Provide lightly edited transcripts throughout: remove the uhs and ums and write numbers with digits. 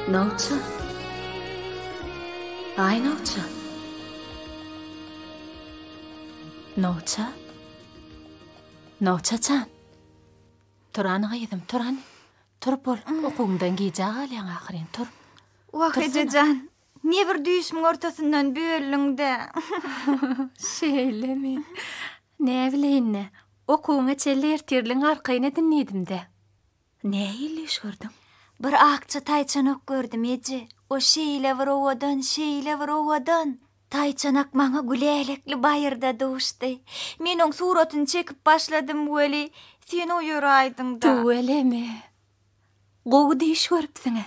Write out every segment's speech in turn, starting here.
Novcha. Ay Novcha. Novcha. Novchacan. Turan gaydım, turan. Tur bol, oqoňdan gijagalyan ahyrin tur. Wahidejan, ne bir düýüşmiň ortasyndan bölüňde. Şeýlemi. Ne bileýin, okuňa çelle ertirliň arkaýyna dinledimde. Näýe iş gördüm? Bir akça taýçanak gördüm eje. O şeýle bir owadan. Taýçanak maňa gülelikli baýyrda duşdy. Men oň suratyny çekip başladym weli. Sen o ýöraýdyň da. Tuwelemi. Gowy iş görüpsiňe.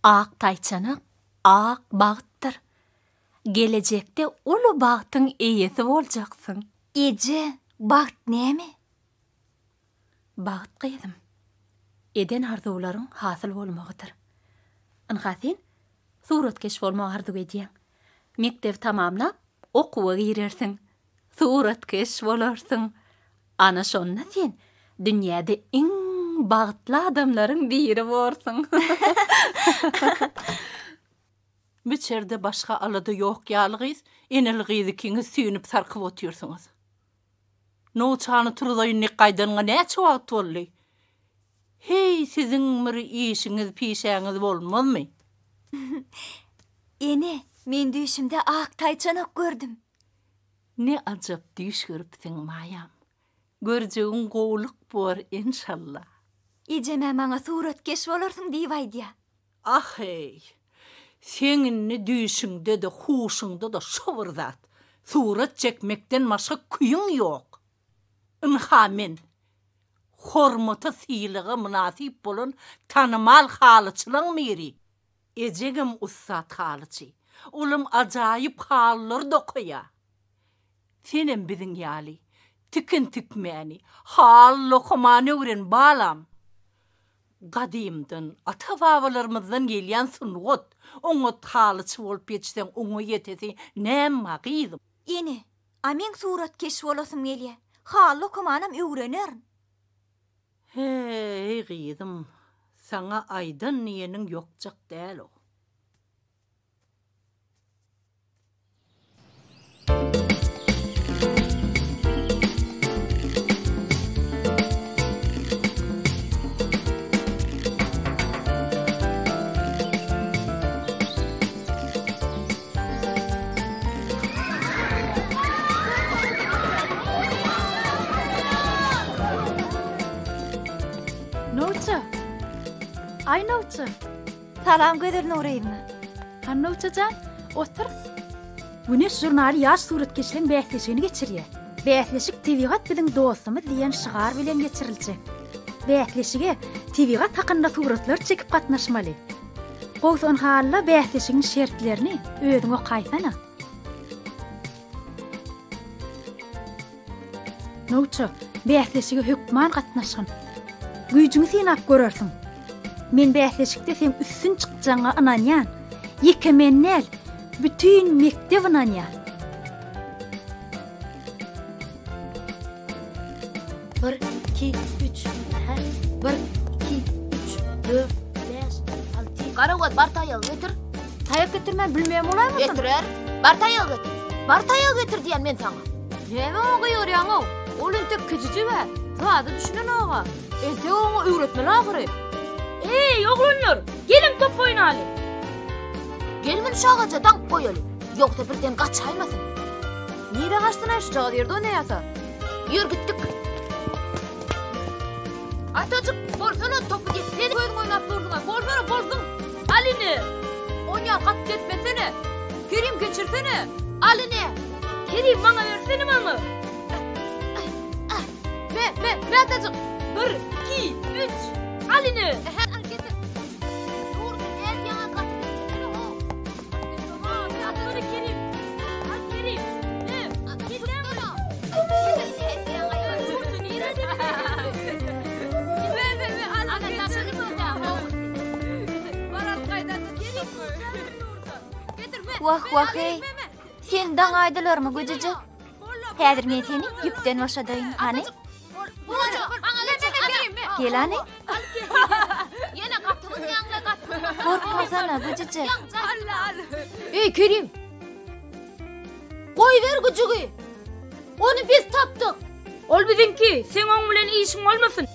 Ak taýçanak, ak bagtdyr. Gelecekde ulu bagtyň eýesi boljaksyň. Eje, bagt näme? Bagt gydym. Eden arzuwlaryň hasyl bolmagydyr. Ynhasin, suratkeş bolmak arzuw edýän. Mektep tamamlap, okuwa girersiň. Suratkeş bolarsyň. Ana şonna sen dünýäde iň bagtly adamlaryň biri bolursyň. Biçerde başga alada ýok ýalygyz, enelgizikiňi süýnüp sarkyp otyrsyňyz. Noçany turdaýyny gaýdanyňa näçe wagt boldy? Hey, siziň bir işiňiz, pişäňiz bolmazmy? Ene, men düýüşimde ak taýçanak gördüm. Ne ajap düýüş görüpsiň Maýam. Görjegiň gowluk bor inşallah. Eje men maňa suratkeş bolarsyň diýip aýdýa. Ah hey. Seňinni düýüşiňde de, huşuňda da şowur zat. Surat çekmekden başga küýüň ýok. Ynhamen. Hormata sylyga münasip bolan tanymal halyçylyň miri. Ejegim ussat halyçy. Ulum ajaýyp hallar dokuýa. Senem biziň ýaly. Tikin tikmäni, hal lokumany öwren balam. Gadimdan, ata-babalarymyzdan gelýän sungat, oňa halyçy bolup ýetişseň, oňa ýetesi näme gydym. Ene, amen suratkeş bolasym gelýär. Hal okumanam öwrener. Hey gydym, saňa aýdan niýeniň ýokjak däl o. Novcha. Ay Novcha. Salam göder Nurayma. Han Novchajan, otur. Güneş jurnaly ýaş suratkeşliň bähleşigini geçirýär. Bähleşik tebigat biziň dostumyz diýen şygar bilen geçiriljek. Bähleşige tebigat hakynda suratlar çekip gatnaşmaly. Gowson halla bähleşigiň şertlerini özüň okaýsana. Novcha, bähleşige hökman gatnaşgyn. Güýjüňi sen ap görersiň. Men bähleşikde sen üstün çykjaňa inanýan. Ýekemennel bütün mektep inanýar. 1, 2, 3, 1, 2, 3, 4, 5, 6. Garawat bar taýal getir. Taýap getirmän bilmeýän bolarmyň? Getirer. Bar taýal getir. Bar taýal getir diýen men saňa. Näme oňaýýarýaň o? Ol ente küçücü we zada düşünen oňa. Ente oňa öwretmeli ahyry. Hey oglanlar, gelin top oynaly. Gelin şagaja dank goýaly. Ýoksa birden gaçaýmasyn. Nire gaçdyn şu jaga ýerde o näýasa? Ýür gitdik. Atacık, borsana topu getirin. Koyun oynap durdular. Borsana bozdun. Alini. Onya kat ketmesene. Kerim geçirsene. Alini. Kerim bana versene mamı. Ve atacık. 1, 2, 3. Alini. Getir. Dur, el yana kat. Tamam, atları Kerim. Al Kerim. Ne? Gitsen bana. Vurdun, iğrenç. Wah hey. Sen daňaýdylarmy göjeje? Häzir men seni ýükden başadaýyn. Hani? Gel hani? Yine katımın yanına katımın. Kork Otursana gücücük. Ey Kerim. Koy ver gücüğü. Onu biz taptık. Ol bizinki. Sen onun bilen işin olmasın.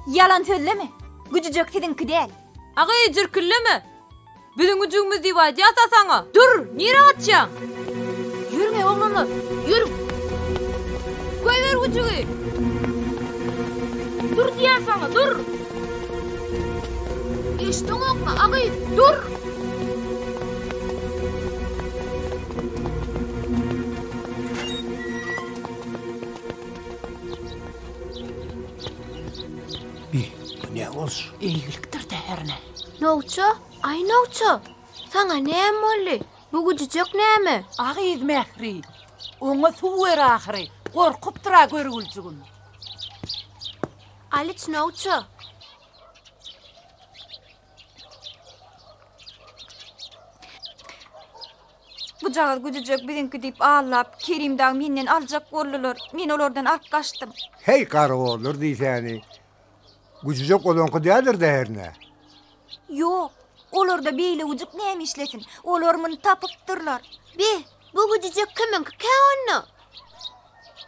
Yalan söyleme. Gücücük sizinki değil. Ağay cırkılleme. Bizim gücüğümüz divadı ata sana. Dur. Nere atacaksın? Yürüme oğlunu. Yürü. Koy ver gücüğü. Dur diyen sana. Dur. İşte okma. Ağay dur. Ne olsun? İyiliktir değerine. Nouço? Ay Nouço. Sana näme boldy? Bu gücüjek näme? Ağız mehri. Ona su ver ahri. Korkup tura görgülcügün. Aliç Nouço. Bu jagal gücücük bizinki deyip ağlap, Kerim'den menden alacak boldular. Men olardan alıp kaçtım. Hey karı olur diyseni. Gücücek olonku değildir değerine. Yok, olar da beýle ujuk näme işlesin? Olar muny tapypdyrlar. Bu gücüjek kiminki kä onu?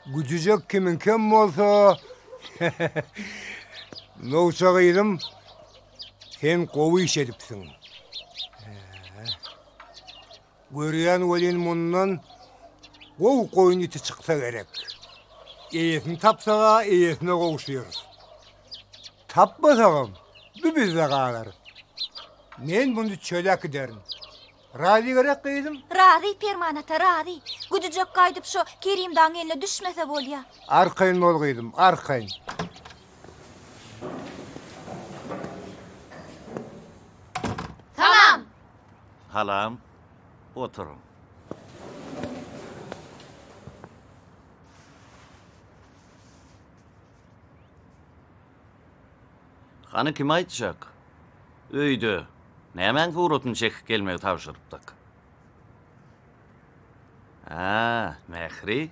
Gücücek kimin kim olsa... Nouçagıydım. Sen kovu iş edipsin. Görüyen olin mundan kov koyun iti çıksa gerek. Eyesini tapsağa eyesine kovuşuyoruz. Tapmasağım bir bizde kalır. Men bunu çölek giderim. Razı gerek kıydım. Razı permanata razı. Gücüjek gaýdyp şu Kerim'den eline düşmese bolýa. Arkayın ol kıydım, arkayın. Salam. Halam, oturun. Hanı kim aytjak? Öýde. Nämen surutun çekip gelmegi tapşyrypdyk. Mehri.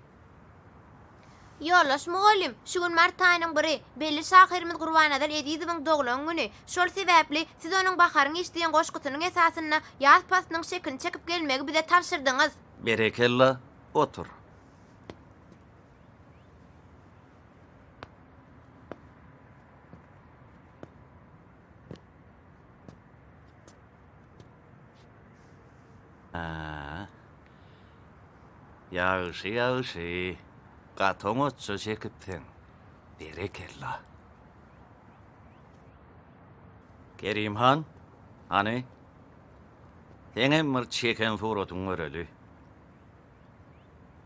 Yollaş mugallim. Şu gün Mart aýynyň biri. Belli şahyrymyz Gurbannazar Ediýewiň doglan güni. Şol sebäpli siz onuň baharyny işleýän goşgutynyň esasyna ýaz pasynyň şekilini çekip gelmegi bize tapşyrdyňyz. Berekella, otur. Yağışı. Gatoňy otça çekipdiň. Berekella. Kerimhan, hani? Heňem bir çeken suratyn göreli.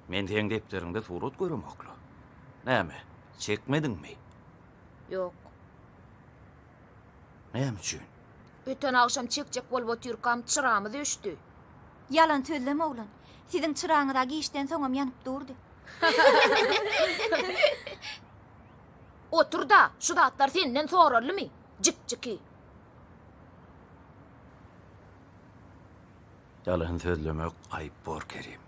Men teň depderinde surat göremokly. Näme? Çekmediňmi? Yok. Näme üçin? Öten akşam çekjek bolup oturkam çyrağımız öşdü. Yalan söyleme oğlan. Sizin çırağınızda işten soňam ýanyp durdy. Otur da şu dağıtlar senden sorarlymy? Jik-jiki. Yalan söylemek ayıp bor Kerim.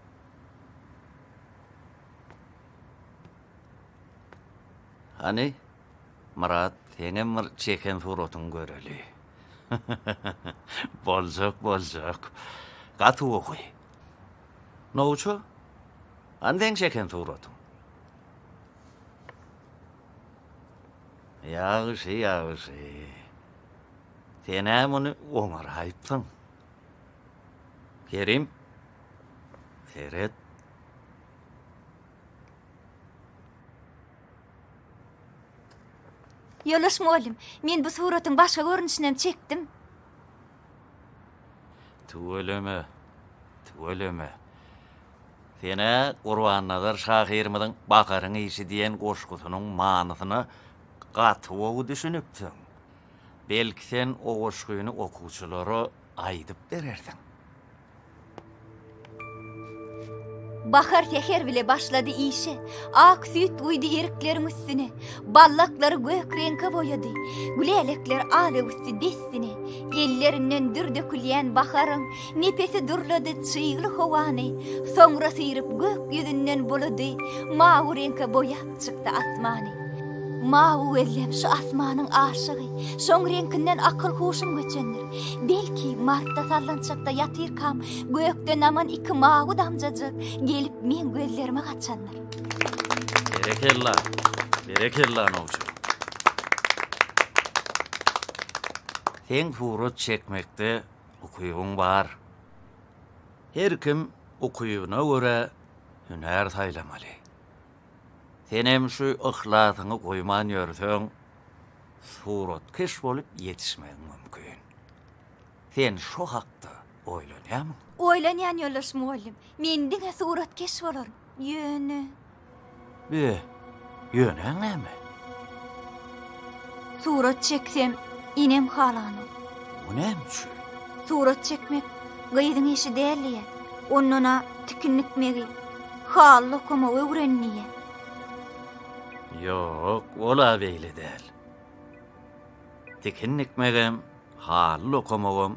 Hani? Murat, teňem bir çeken suratyn göreli. Boljak. Gaty oky. Nouço? Anden çeken suratyn. Yağışı. Sen bunu oňar aýpdyň. Kerim, seret. Yollaş mugallim. Men bu suratyň başga görnüşinden çekdim. Tüweleme. Sene Gurbannazar şahyrymyň bakaryny işi diýen goşgutynyň manysyny gaty ogy düşünipdiň. Belki sen o goşguny okuwçylara aýdyp bererdiň. Bahar teher bile başladı işe. Ak süt uydu eriklerin üstüne. Ballaklary gök reňke boýady. Gülelekler aly üstü destine. Ellerinden dür dökülýän baharyň nepesi durlady çyýly howany. Soňra syryp gök ýüzünden bulady. Mawy reňke boýap çykdy asmany. Mawu gözlem şu asmanyň aşygy, şoň renkinden akıl huşum göçendir. Belki martda sallançakda ýatyrkam, gökden aman iki mawu damjajak gelip men gözlerime gaçanlar. Berekella nowçu. Sen surut çekmekde okuyuň bar. Her kim okuyuňa göre hüner saýlamaly. Senem şu ihlasyňy goýman ýörsöň, surat keş bolup ýetişmegiň mümkin. Sen şo hakda oýlanýarmy? Oýlanýan ýolaş muallim. Men diňe surat keş bolar. Ýöne. Ýöne näme? Surat çeksem inem halanyň. Bu näme? Surat çekmek gyýdyň işi däldi. Onuna tikinlikmegi, hal okuma öwrenniye. Yok, ola beýle däl. Tikinlikmegem, hal okumagam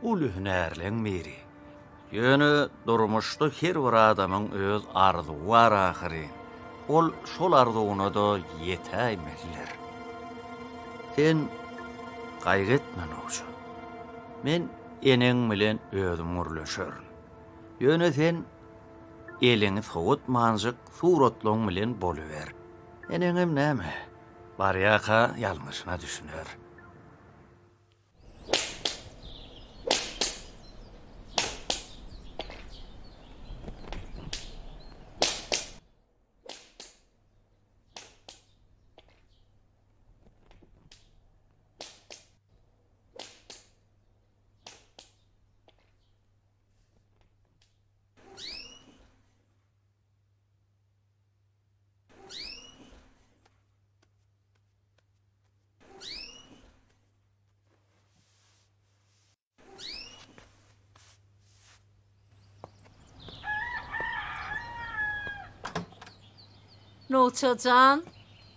ul hünärliň biri. Ýöne durmuşda her bir adamyň öz arzuwy bar ahyry. Ol şol arzuwyna da ýetäýmeliler. Sen gaýretme nowçu. Men eneň bilen özüm urlaşarym. Ýöne sen eliňi sowutmanjyk suratlaryň bilen boluber. Eneňem näme? Barýaka ýalňyşyna düşünür.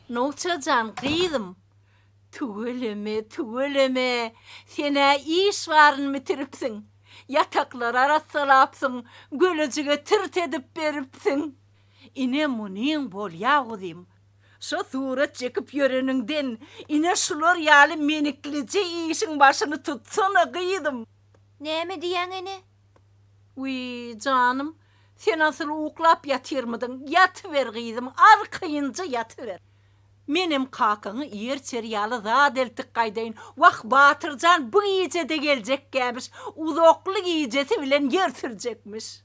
Nowçajan gyýdym. Tügeleme, sene iş baryn bitiripsiň. Yataklar arasylapsyň, gölejige tirt edip beripsiň. Ine munyň bolýagdym. Şo surat çekip ýöreniňden, ine şular ýaly meniklice işiň başyny tutsana gyýdym. Näme diýen ene? Uy canım, sen asıl uklap yatyrmydyň? Yatyber gyýdym, arkaýynja yatyber. Menem kakaňy ýerçer ýaly zat eltik gaýdaýyn. Wak Batyrjan bu ýejede geljek gämiş, uzokly ýejesi bilen ýer sürjekmiş.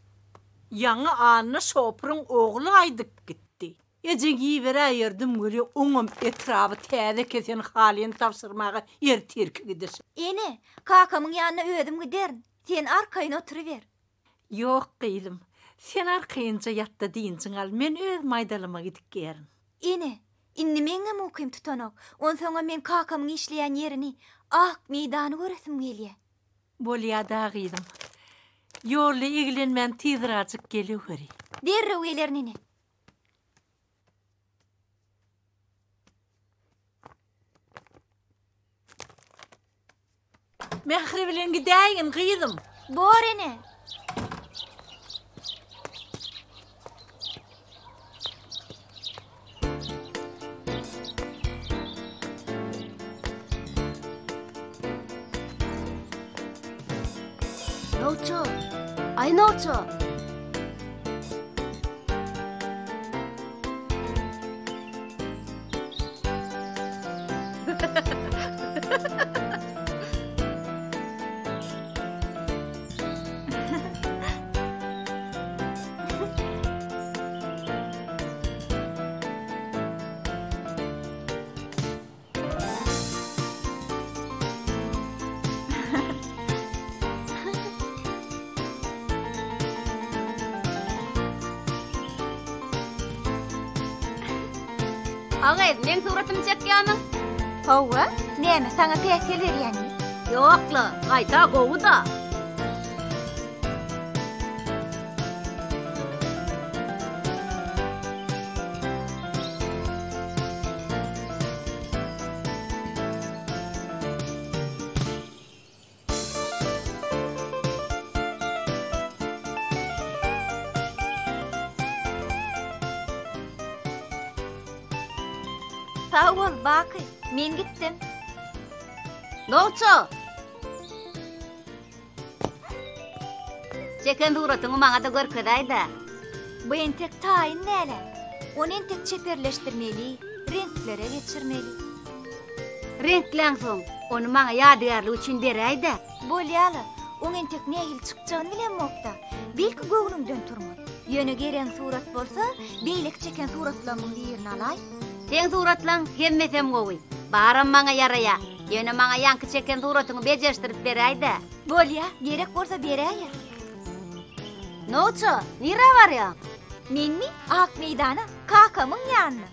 Ýaňy anyny şopryň ogly aýdyk gitdi. Ece giýbere ýerdim göre oňum etrapy täze kesen halyn tapşyrmagy ýer terki gidir. Ene, kakamyň ýanyna ödüm giderin. Sen arkaýyna oturuber. Ýok gyýdym. Sen arkaýynja ýatda diýinjiň al, men öz maýdalyma gidip gerin. Ene, inni meňe mukim tutanak. On soňa men kakamyň işleýän ýerini, ak meýdany göresim gelýär. Bolýa-da gyýdym. Ýolly iglenmän tizraçyk gelýär. Derrew gelerini. Mehri bilen gidäýin gyýdym. Bor ene. Nowçu, ay nowçu. Ağay, men suratym çekýärmi? Hawa, näme saňa täsir berýäni? Ýokla, gaýta gowuda. Sağ ol Bakı, men gittim. Noço. Çeken suratyny maňa da görkezäýdi. Bu entek taýyn näle? Onu entek çeperleşdirmeli, renklere geçirmeli. Renklen soň, onu maňa ýadygarlyk üçin beräýdi. Bolýaly, oň entek nähil çykjagyny bilenmokda. Belki göwnüňden turmaly. Ýöne geren surat bolsa, beýlek çeken suratlaryň ýerini alay. Sen suratlaň hemmesem gowy. Baram maňa ýaraýar. Ýöne maňa ýanky çeken suratyny bejerişdirip beräýdi. Bolýa, gerek bolsa beräýär. Noço, nire barýaň? Menmi ak meýdana, kakamyň ýanyna.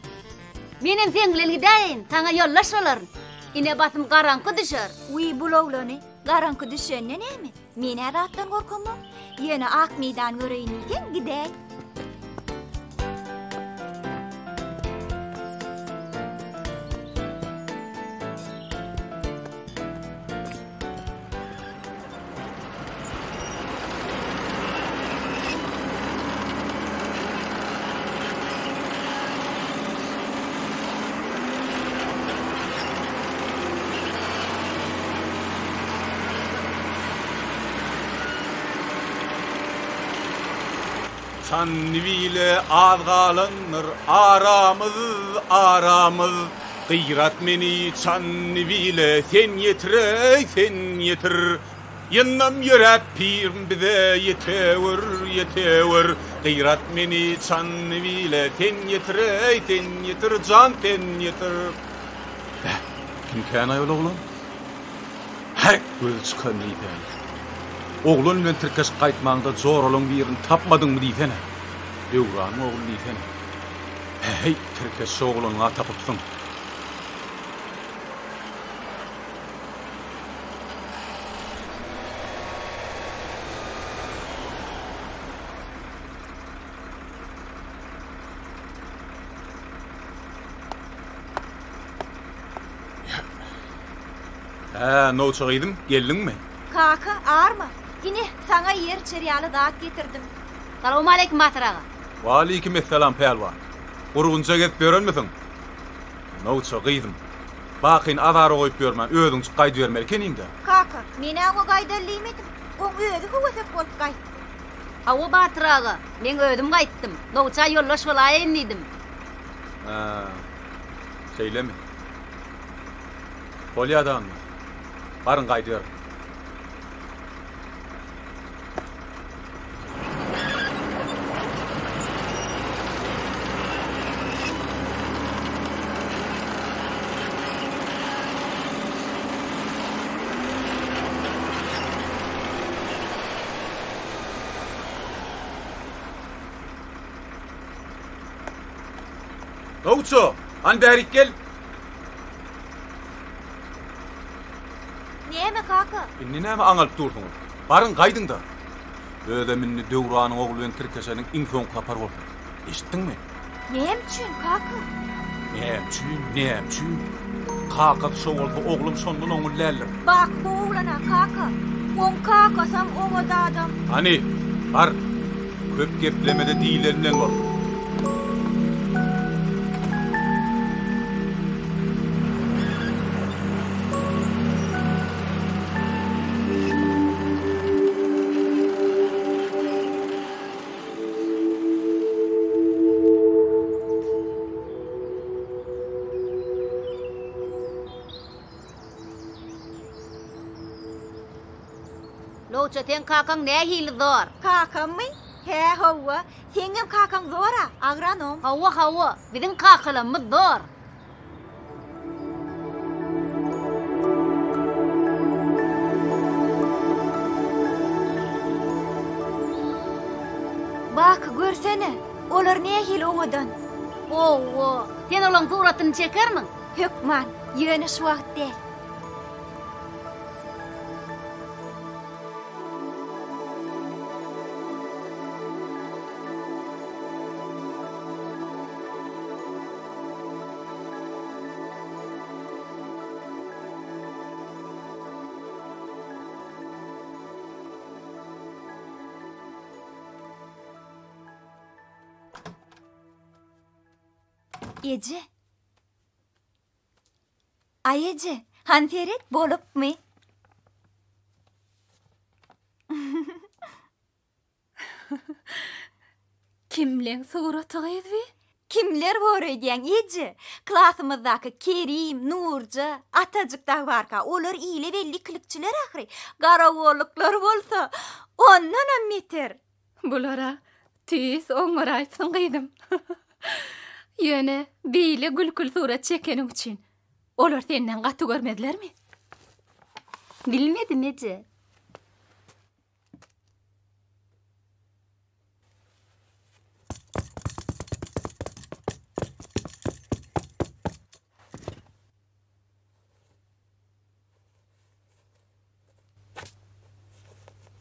Menem sen bilen gidäýin, taňa ýollaşmalaryn. Ine batym garaňky düşer. Uy bulawlany, garanky düşenden näme? Men adatdan gorkamam. Ýene ak meýdan göreýin eken gidäň. Çannivile ağalanır aramız Gıyrat meni çannivile sen yetir Yannam yürep pirim bize yetever Gıyrat meni çannivile sen yetir can sen yetir Kim kâna yol oğlum? Her göz çıkan neyden Oğlun bilen tirkeş gaýtmaňda zor olan birini tapmadyňmy diýsene. Ýöwran oğul diýsene. Hey, tirkeş oğluňa tapypsyň. Noço gyýdym, geldiňmi? Kaka, arma. Yine sana yer çeryalı dağıt getirdim. Salam aleykum Batyr. Waleyküm esselam pelwan. Gurgunça gep berenmisin? Noço gyýdym. Bakyn adary goýup bermän, özüň çykaýdy bermeli keninde. Kaka, meni aňa gaýdarlymedim. O özü howasap bolup gaýt. Hawa Batyr, men ödüm gaýtdym. Noça ýollaşmalaýyn diýdim. Seýlemi. Bolýadan. Barın gaýdyr. Noço, an bärik gel. Näme kaka? Inni näme aňalyp durdyň? Barın gaýdyň da. Ödemini Döwranyň ogly bilen tirkeşeniň infon kapar boldy. Eşitdiňmi? Näme üçin kaka? Näme? Kaka şowaldy oglum şondan oňulläler. Bak bu oğlana kaka. On kakasam o da adam. Hani, bar. Köp geplemede diýlerinden bol. Noça sen kakaň nähili zor. Kakam mı? He hawa. Seňem kakam zora, agronom. Hawa, biziň kakalarymyz zor. Bak görsene, olar nähil oňadan. Sen olaň suratyny çekermiň? Hökman, ýöne şu wagt däl. Ece, Ayıcı, hanferet bolup mu? Kimleň suraty gyzby? Kimler var diýen ýeje? Klasymyzdaky Kerim, Nurja, Atajykda barka. Olar ýyly belli kilikçiler ahry. Garawoluklar bolsa, ondan meter. Bulara tüýs oňar aýtsyn gyzdym. Ýöne beýle gülkül surat çekenim üçin. Olar senden gaty görmedilermi? Bilmedim ýeje.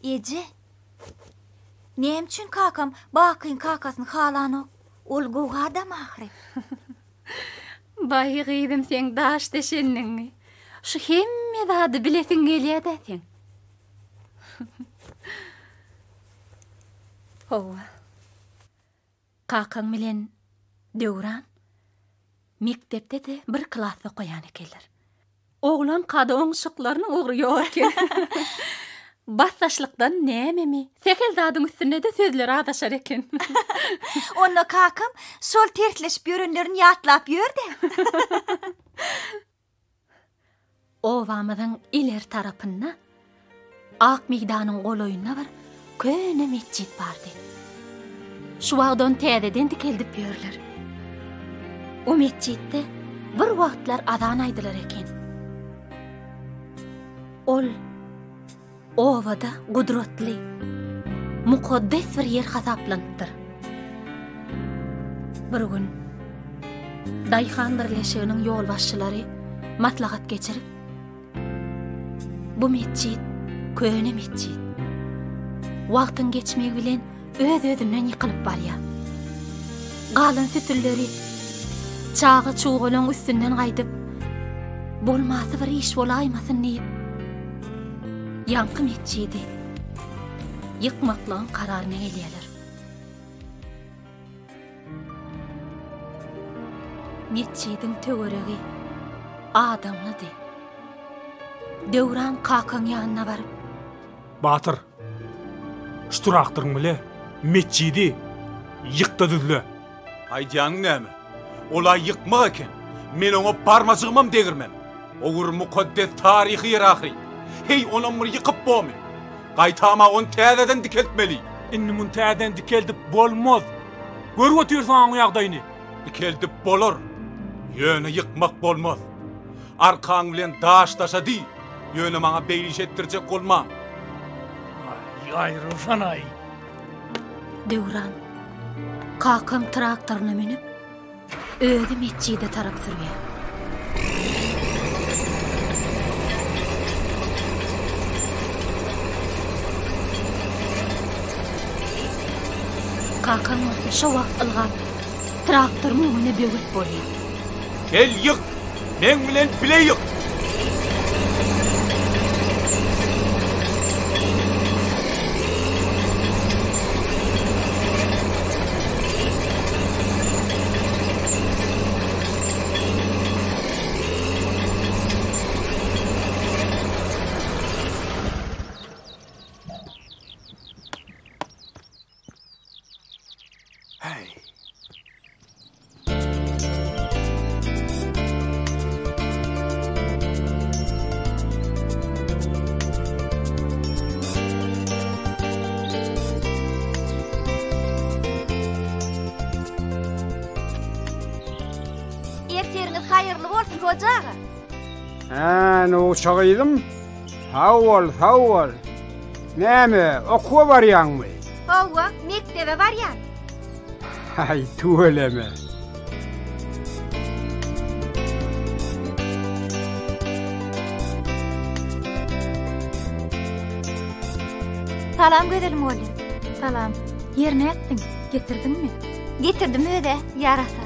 Ece, nem üçün kakam bakyn kakasyny halany ol gowa da mahry. Baý gyzdym sen daş deşenniňi. Şu hemme zady bilesiň gelýär-de sen. Owa. Kakam bilen Döwran mektepde de bir klasda goýan ekenler. Oglan kada oňşyklaryny ogruýar eken. Bassaşlykdan näme? Sekel zadyň üstüne de sözler adaşar eken. Onda kakam şol tertleşip ýörenlerini ýatlap ýördi. Owamyzyň iler tarapynda ak meýdanyň goloýunda bir köne mesjid bardy. Şu wagtdan täzeden dikeldip ýörler. O mesjidde bir wagtlar azan aýdylar eken. Ol ovada gudratly, mukaddes bir yer hasaplanıpdyr. Bir gün Daýhan birleşiginiň ýol başçylary maslahat geçirip, bu mesjid köne mesjid. Wagtyň geçmegi bilen öz-özünden ýykylyp barýar. Galyn sütülleri çağı çuğulaň üstünden gaýdyp, bolmasy bir iş bolaýmasyn diýip ýanky mesjidi ýykmaklaryň kararyna gelýärler. Mesjidiň töweregi adamlydy. Döwran kakaň ýanyna baryp, Batyr, şturakdyryň bile mesjidi ýykdy düzle. Aýdýaň näme? Ola ýykmak eken. Men oňa barmajygymam degirmen. Ogur mukaddes taryhy ýer ahry. Hey, onam bir yıkıp boğmi. Qaytama on täzeden dikeltmeli. Inni mun täzeden dikeldip bolmaz. Görüp otursan aňy ýagdaýyny. Dikeldip bolar. Ýöne yıkmak bolmaz. Arkaň bilen daştaşady. Ýöne maňa beýliş etdirjek bolma. Ay, Roşanay. Döwran kakaň traktoryna minip özü mesjide tarap sürýär. Kakam şu wagt algan traktor muňyny böwüp bolýar. Gel ýyk. Men bilen bile ýyk. Hayırlı olsun hocağa. Ne uçağıydım? Sağ ol. Näme, okuwa barýanmy? Owa, mektebe barýan. Hay, tuğeleme. Salam gödelim oğlum. Salam. Yerine ettin. Getirdin mi? Getirdim öde, yarasa.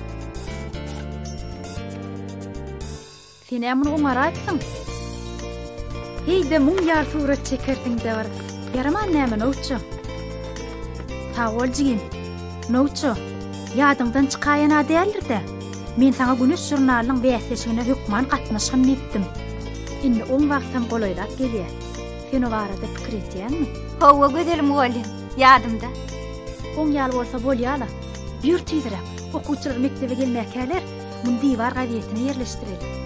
Sen emni oňar aýtdyň. Heýde muň ýar surat çekerdiň de bar. Yaraman näme noçu? Sağ ol jigim. Noçu? Ýadyňdan çykaýan adýarlar-da. Men sana Güneş jurnalynyň bäsleşigine hükman gatnaşgym etdim. Indi oň wagtam golaýlap gelýär. Sen o barada pikir etýänmi? Hawa gödelim oğlum, yadımda. Oň ýaly bolsa bolýala. Bir tüýdirek, okuwçylar mektebe gelmäkäler, muny diýwar gazetine ýerleşdirelim.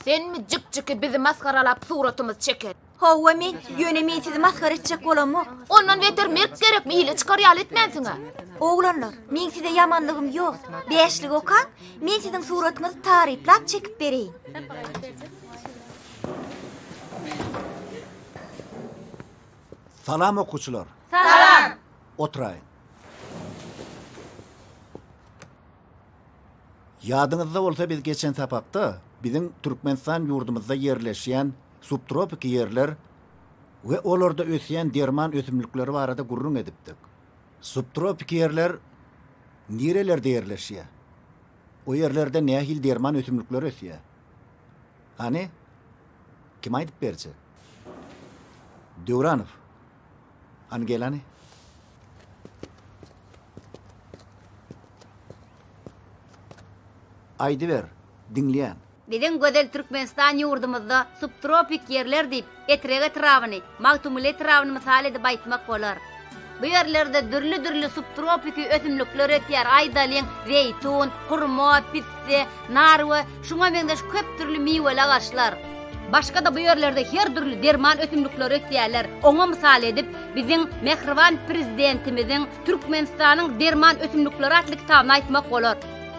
Sen mi cık bizi maskaralap suratımız çeker? Hawa men ýöne sizi maskara etjek bolamok. Ondan beter merk gerek mi? İle çıkarýal etmänsiňe. Oğlanlar, men size yamanlygym ýok. Beşlik okan, men siziň suratyňyzy taryplap çekip bereýin. Salam okuwçylar. Salam. Oturaýyn. Yadyňyzda bolsa biz geçen tapakda biziň Türkmenistan ýurdumyzda ýerleşýän subtropik ýerler we olarda ösýän derman ösümlikleri barada gurrun edipdik. Subtropik ýerler nerelerde ýerleşýär? O ýerlerde nähil derman ösümlikleri ösýär? Hani? Kim aýdyp berje? Döwranow. Hani gelani? Aýdy ber, dinleýän. Biziň gözel Türkmenistan ýurdumyzda subtropik ýerler diýip etrege trawyny, magtumly trawyny mysal edip aýtmak bolar. Bu ýerlerde dürli subtropik ösümlikler ötýär, aýdalyň, zeytun, hurma, pisse, nar we şuňa bendeş köp türlü miweler agaçlar. Başga da bu ýerlerde her türlü derman ösümlikler ötýärler. Oňa mysal edip biziň mehriban prezidentimiziň Türkmenistanyň derman ösümlikleri atly kitabyny aýtmak bolar.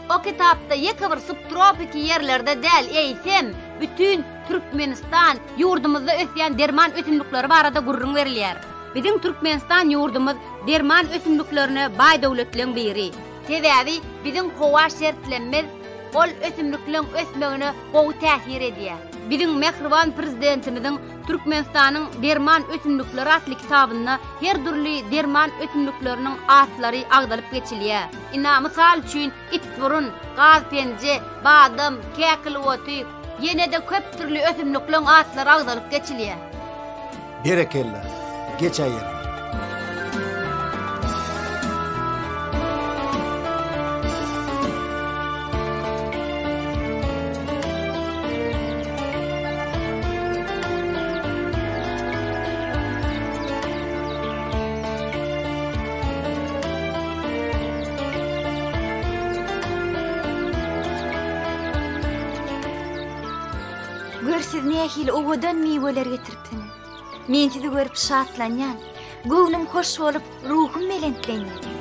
O kitapda ýeke bir subtropik ýerlerde däl eýsem, bütün Türkmenistan ýurdumyzda ösýän derman ösümlikleri barada gurrun berilýär. Biziň Türkmenistan ýurdumyz derman ösümliklerine baý döwletleriň biri. Sebäbi biziň howa şertlenmez, ol ösümliklerin ösmegine gowy täsir edýär. Biziň mehriban prezidentimiziň Türkmenistanyň derman ösümlikleri atly kitabyna her türlü derman ösümlikleriniň atlary agdalyp geçilýär. Ina mysal üçin itburun, gazpence, badam, käkil oty, ýene de köp türlü ösümliklerin atlary agdalyp geçilýär. Berekella. Geç aýer. Görsiz nähil owadan miweler getiripsiniz. Men sizi görüp şatlanýan, göwnüm hoş bolup, ruhum melentlenýär.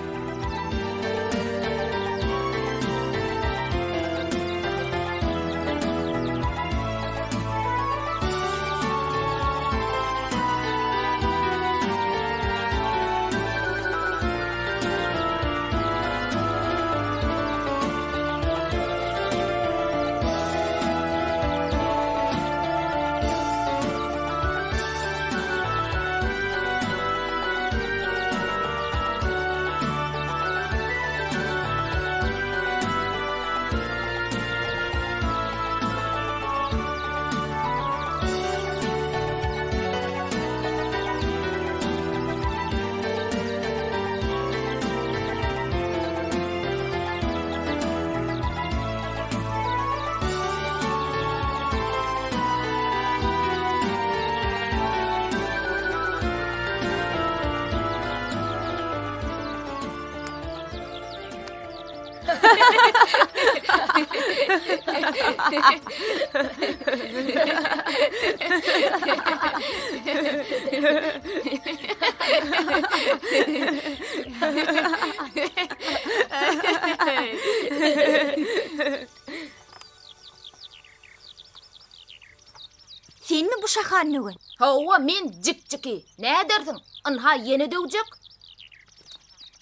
Sen mi bu şahanlıgın? Hawa men cik-ciki. Ne dersin? Anha yeni döwjek.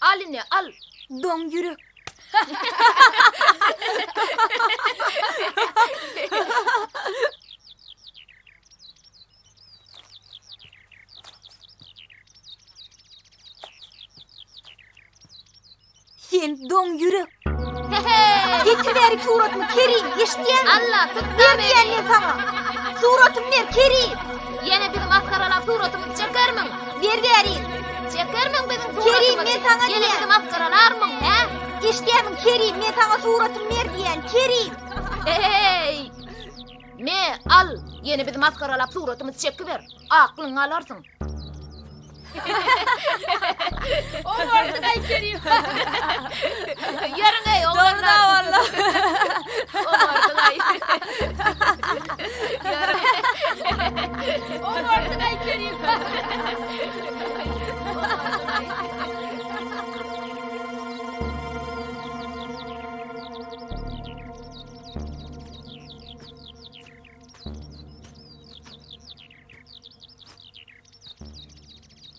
Al ine al. Don yürek. Sen don yürek. Getiver suratımı Kerim, işleyen. Allah tut Vermeyen ne sana? Suratımı ver Kerim. Yine bizim maskaralap suratımızı çekermin. Vereyim. Çekermin bizim suratımızı. Kerim, ben sana Yine diyen. bizim maskaralar mı? He? İşleyemin Kerim, ben sana suratımı ver diyen Kerim. Hey! Me al. Yine bizim maskaralap suratımızı çekiver. Aklını alarsın. O artık ay Kerim. Yarın ey o Doğru da valla. O artık ay. O artık ay Kerim.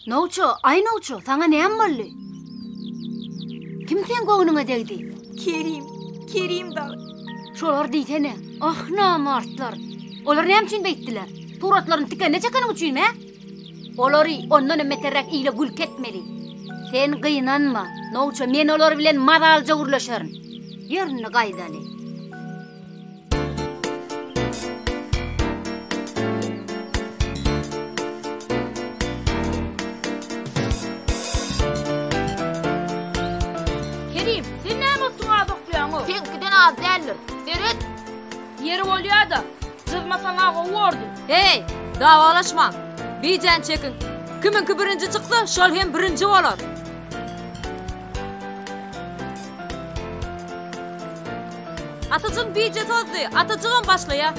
Nouço, ay Nouço, sana näme boldy? Kim sen goňuňa degdi? Kerim da. Şolar diýsene. Ah namartlar. Olar näme üçin beýtdiler? Turatlaryny tikene çeken üçin mi? Olary ondan emeterek ile gül ketmeli. Sen gynanma. Nouço, men olar bilen madalja urlaşaryn. Ýerini gaýdaly. Kerim, sen näme otuňa dokýaň? Senkiden az derler. Seret. Yeri bolýar da. Jızmasaň ağa wordy. Hey, davalaşma. Bijen çekin. Kiminki birinci çıksa, şol hem birinci bolar. Atıcın bije sözdi. Atıcığın başlaya.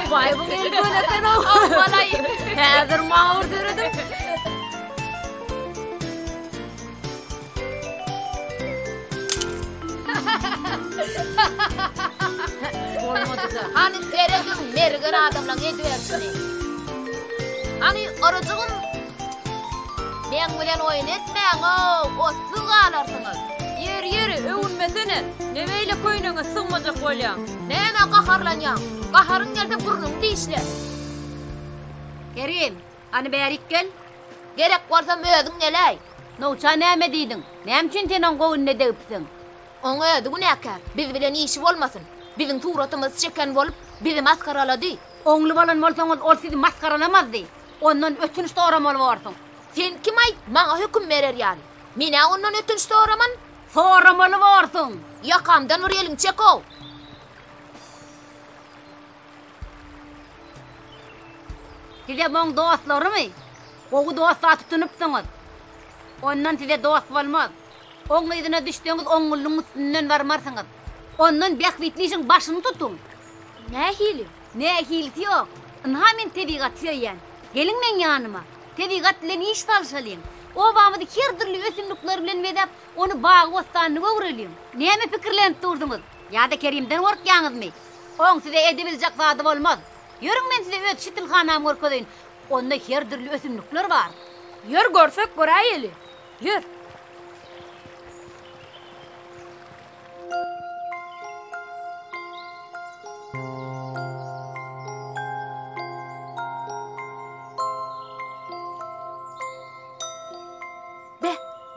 Vay bu el böyleten o. Vallahi. Häzir maňa ördüredim. Hani seredin mergen adamla ediversin. Hani arıcığım ben bilen oyun etmeyin o sığalarsınız. Yeri, övünmesene. Nemeyle köynüňe sığmajak bolýan. Näme gaharlanýan? Gaharın gelse burnun dişler. Kerim, ani berik gel. Gerek varsa mödün nelay. Nouço näme diýdiň? Näme üçin sen oň goňuňa degipsiň? Oňa ödü näkär? Biz bilen işi bolmasın. Bizim suratymyz çeken bolup bizi maskaralady. Oňly bolan bolsaňyz ol sizi maskaralamazdy. Ondan ötünç soramaly barsyň. Sen kim ay? Maňa hüküm berer ýaly. Mine ondan ötünç soraman. Soramaly barsyň. Yakamdan bir elin çeko. Size moň dostlarymy? Ogu dostlar tutunypsyňyz. Ondan size dost bolmaz. Oň ýerine düşdiňiz oňulyň üstünden barmarsyňyz. Ondan bähwitlişiň başyny tutun. Nähili? Nähili ýok. Inhamen tebigat ýaýan. Gelin men ýanyma. Tebigat bilen iş talşalyň. O bamydy her türlü ösümlikler bilen medap onu bagy bostanyny öwrelýän. Näme pikirlenip durdyňyz? Ýa-da Kerimden gorkýaňyzmy? Oň size edebiljek zady bolmaz. Ýörüň men size öt şitilhanam görkezin. Onda her türlü ösümlikler bar. Yer görsek göräýeli. Yer.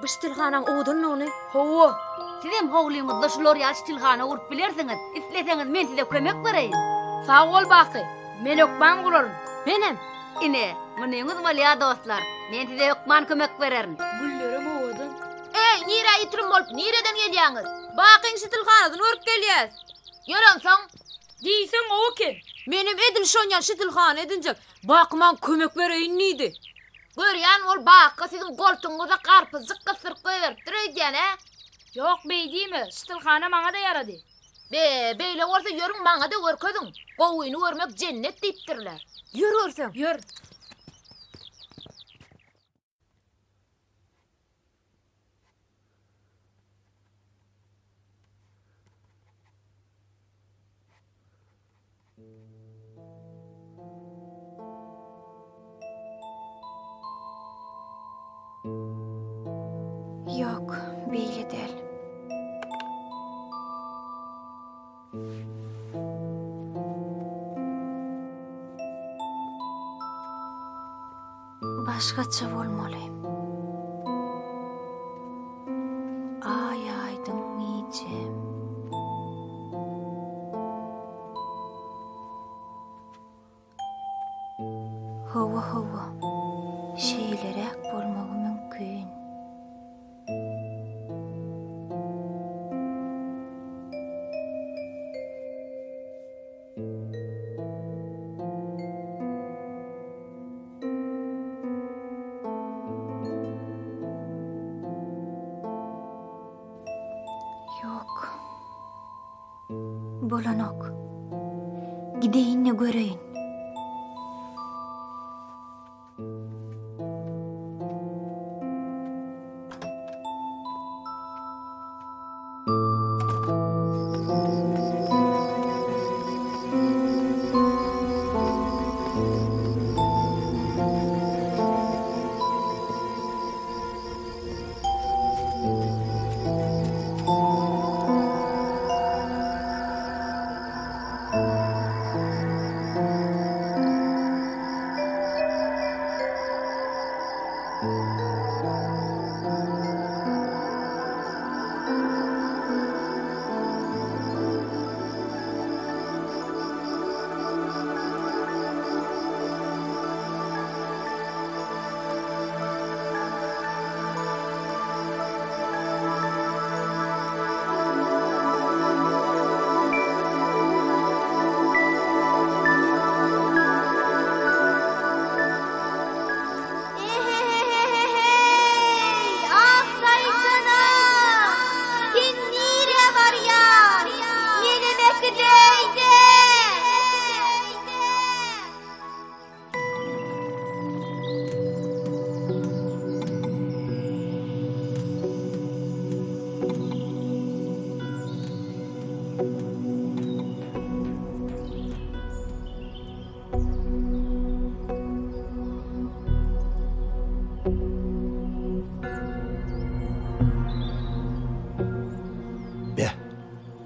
Bu ştilhanaň odan ony. Howa. Sizem howlyňyzda şular ýa ştilhana urup bilersiňiz. Isleseňiz men size kömek bereýin. Sag ol baky. Men ökman gurarym. Menem. Ine, munyňyz bolýa dostlar. Men size ökman kömek bererim. Güllerim owadan. Ey, nire itirim bolup nireden gelýäňiz? Bakyň şitilhanadan urup gelýäs. Ýörenseň, Diýseň o kim? Menim edil şonyan şitilhana edinjek. Bakman kömek bereýin nidi? görýän ol bakka sizin goltuňyza garpyzyk gysyrk berip durýan he? Yok beýdimi? Şitilhana maňa da ýarady. Beýle bolsa ýörüň maňa da görkezin. Gowyny görmek cennet diýipdirler. Ýür görseň. Yer. Yok, beýle däl. Başgaça bolmaly. Ay aydın nice. Hova, şeylerek bolmagy mümkün. Yok. Bolanok. Gideyin ne göreyin.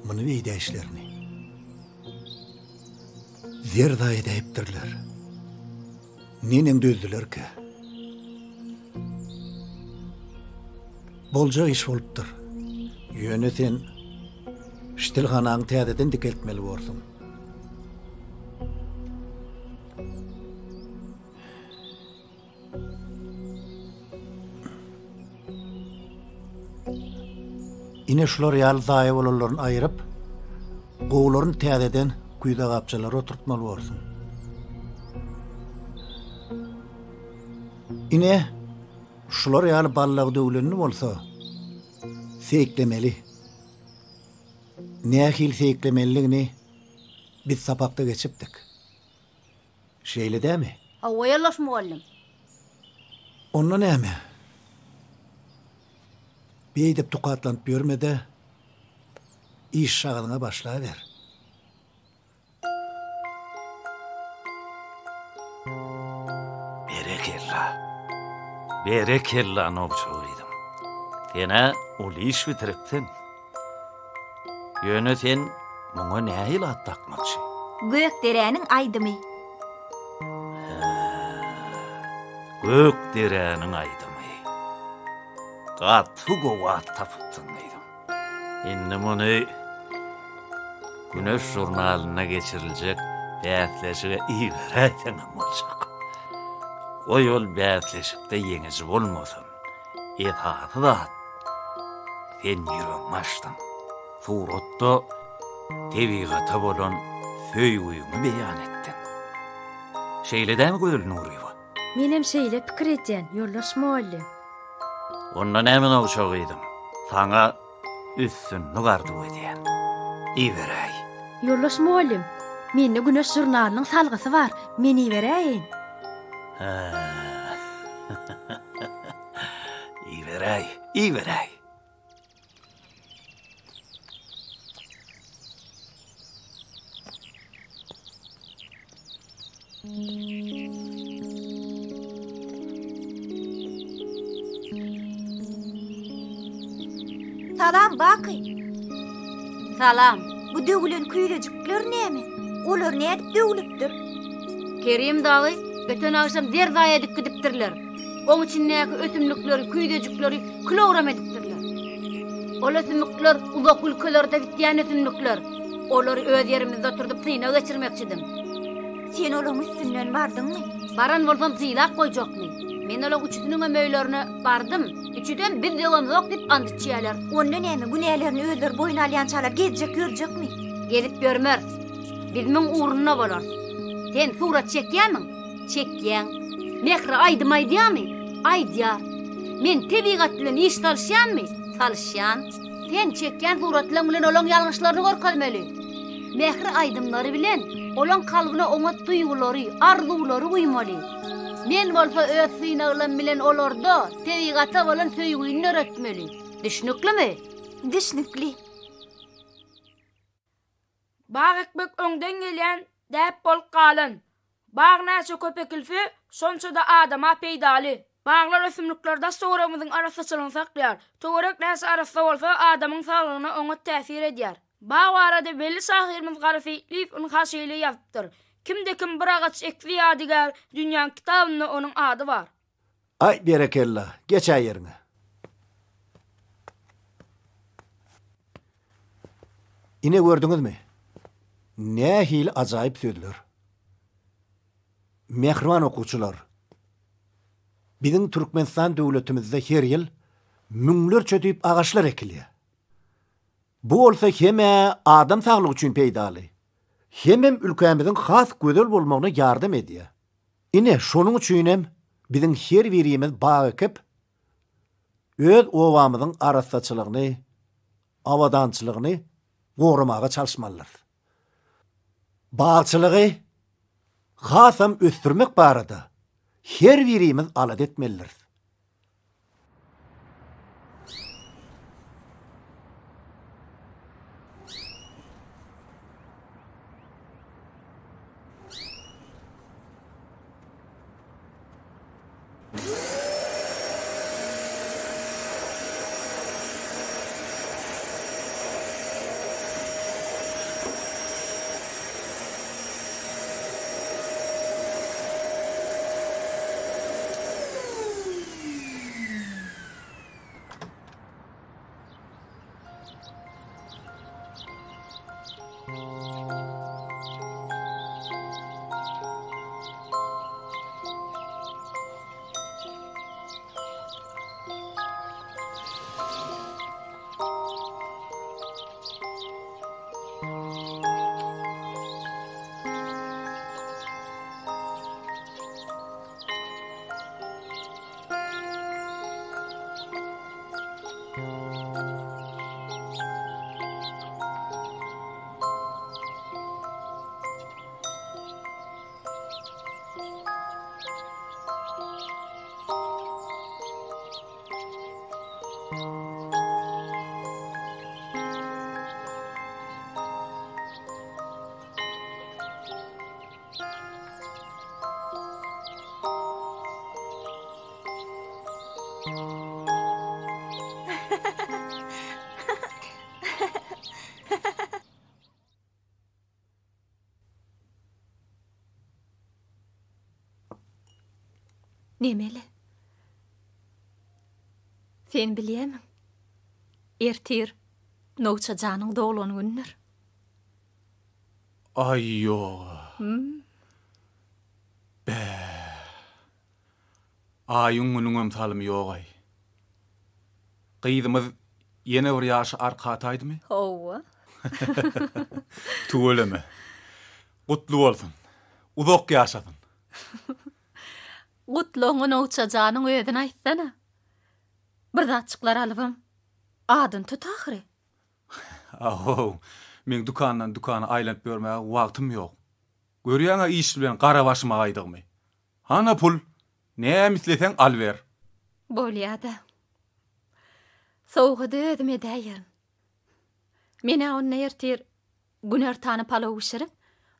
Mını beyde işlerini. Zerda edeyiptirler. Nenen dözdüler ki? Bolca iş olupdur. Yöne sen ştilhanağın täzeden dikeltmeli borsun. Ine şular ýaly zaýy bolanlaryny aýryp, gowlaryny täzeden güýde gapçylary oturtmaly bolsun. Ine şular ýaly ballagy döwlenli bolsa, seklemeli. Nähil seklemeligini biz sapakda geçipdik. Şeýle dämi? Awayalaş muallim. Onda näme? Beýdip tukatlanıp görmede iş şagalyna başlaýar. Berekella nokçoydum. Ene ol iş bitiriptin. Yöne sen muňa nähil attakmaçy? Gök deräniň aýdymy. Gök deräniň aýdymy. Gatty gowat tapypdyn diýdim. Indi muny Güneş jurnalyna geçiriljek bätleşige iýerden boljak. O yol bätleşikde ýeňizi bolmasyn. Etaty da sen ýürek açdym. Suratda tebigata bolan söýgüýüňi beýan etdiň. Şeýledämi göýül Nuriýewa? Menem şeýle pikir etýän, ýoldaş muallim. Onda näme nowşagyydym? Saňa üstünni gardyp edýän. Iberäý. Ýoldaş muallim, mende Güneş jurnalynyň salgysy bar, meni iberäýin. Iberäý. Salam Bakay. Salam. Bu döwülen küýlecikler näme? Olar nädip döwülipdir? Kerim dagy öten akşam derdaya dikdipdirler. Oň içindäki ötümlükleri, küýdejikleri kilogram edipdirler. Ol ötümlükler uzak ülkelerde bitýän ötümlükler. Olary öz ýerimizde oturdup syna geçirmekçidim. Sen olaň üstünden bardyňmy? Baran bolsam syýlap goýjakmy. Men olaň üçüniň ömeýlerine bardym. Üçüden bir degem ýok dip andyçýarlar. Onda näme günälerini özleri boyuna alýançalar gezjek görjekmi? Gelip görmer. Bizmiň uğruna bolar. Sen surat çekýänmi? Çekýän. Mehri aýdym aýdýarmy? Aýdýar. Men tebigat bilen iş talşýanmy? Talşýan. Sen çekýän suratlaryň bilen olaň ýalňyşlaryny görkezmeli. Mehri aýdymlary bilen olaň kalbyna oňa duýgulary, arzulary uýmaly. Men bolsa öz synaglym bilen olarda tebigata bolan söýgüni öğretmeli. Düşnüklimi? Düşnükli. Bağ ekmek öňden gelýän däp bol galan. Bağ näçe köpekilfi, şonça da adama peýdaly. Bağlar ösümliklerde soğuramızın arasaçılığını saklaýar. Toğrak näçe arasa bolsa adamyň saglygyna oňa täsir edýär. Bağ arada belli sahirimiz garafeýlip onu haşeýle ýazypdyr. Kimde kim bir agaç ekli ýadygar dünýäň kitabyna onuň ady bar. Ay berekella, geç ýerine. Ine gördüňizmi? Nähil ajaýyp söýdiler. Mehriban okuwçylar. Biziň Türkmenistan döwletimizde her ýyl müňlerçe diýip agaçlar ekilýär. Bu bolsa heme adam saglygy üçin peýdaly. Hemem ülkemiziň has gözel bolmagyna ýardam edýär. Ine şonuň üçin hem biziň her birimiz bağ ekip öz owamyzyň arasaçylygyny, awadançylygyny goramaga çalışmalylar. Bağçylygy hasam östürmek barada her birimiz alat etmelidir. Nemeli? Sen bilýämiň? Ertir Nowça janyň doglan günler. Ay ýok. Aýyň günüňem salym ýok ay. Gyýdymyz ýene bir ýaş arkataýdymy? Hawa. Tuğuleme. Gutlu bolsun. Uzak ýaşasyn. Gutluğun Nowça janyň öýüni aýtsana. Bir zatçyklar alypym. Adyn tut ahry. Aho, men dukandan dukana aýlanyp görmäge wagtym ýok. Görýäňe iş bilen gara başyma gaýdygymy. Hana pul, näme isleseň al ber. Bolýada. Sowga dödüm edäýär. Mene onna ertir güner tany palaw pişirip,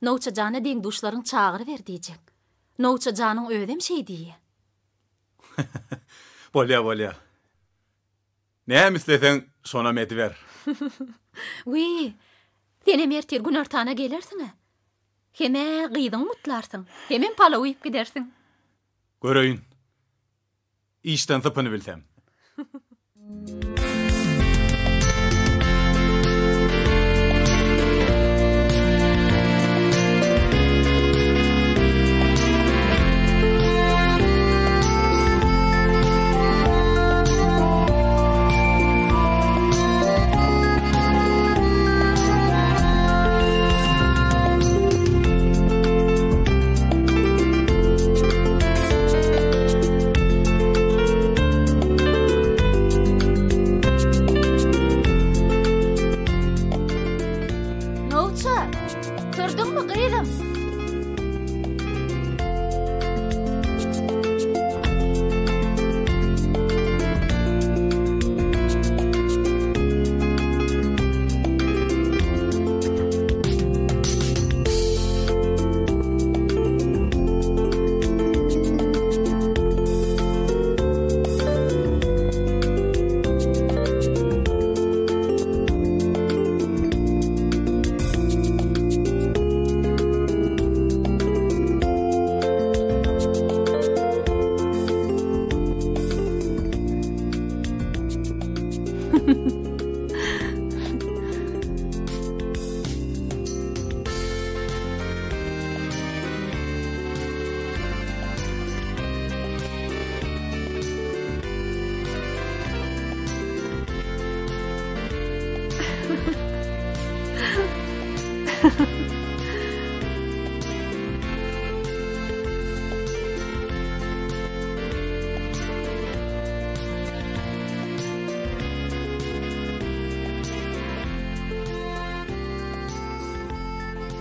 Nowça jany deň duşlaryň çagyry ber diýjek. Nowça janyň öýdem şey diýär. Bolýa. Näme isleseň Sona mediver. Wi, sene mertir gün ortana gelirsin. Heme gıydın mutlarsın. Hemen pala uyup gidersin. Göröýün. İşten tıpını bilsem. Turdun mu gıydın?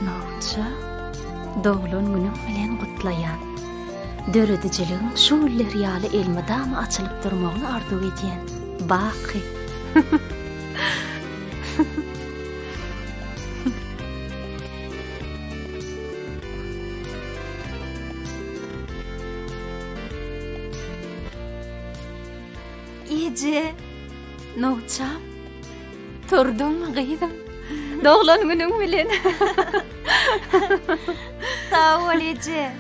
Nolça, doğulun günün bilen gutlayan, dörediciligin şu güller ýaly elmedama açılıp durmagyny arzu edýän Baqy. Ece, Nolça, turdun mu gıydın? Doğulan günün bilen. sağ ol Ece.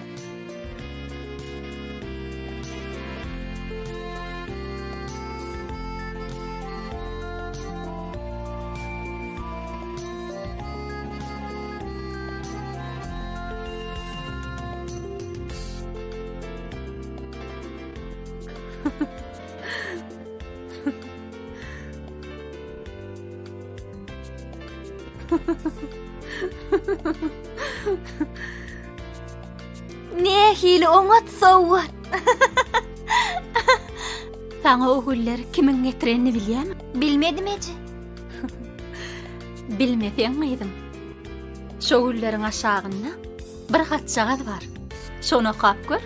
Ne hili oňat sowat. Saňa o güller kimin getirenini bilýärmi? Bilmedim Ece. Bilmeseň gıydın. Şo gülleriň aşagynda bir hatçagaz bar. Şonu okap gör.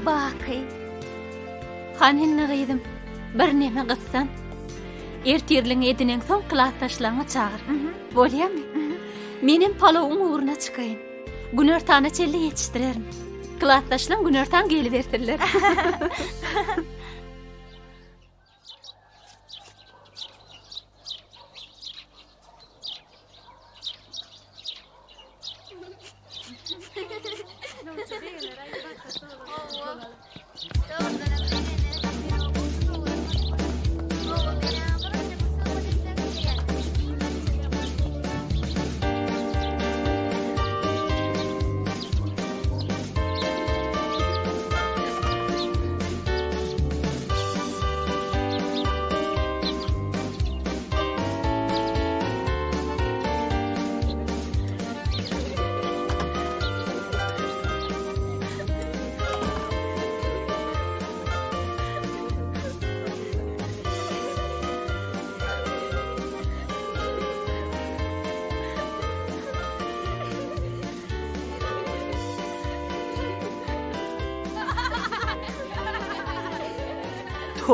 Baqy. Hanhinni gıydym. Bir neme gyssan. Ertirliň edineň soň klassdaşlaryňy çagyr. Bolýarmy? Menem palawyň uğruna çykaýyn. Günörtana çelli ýetişdirerim. Klassdaşlarym günörtan gelibertirler.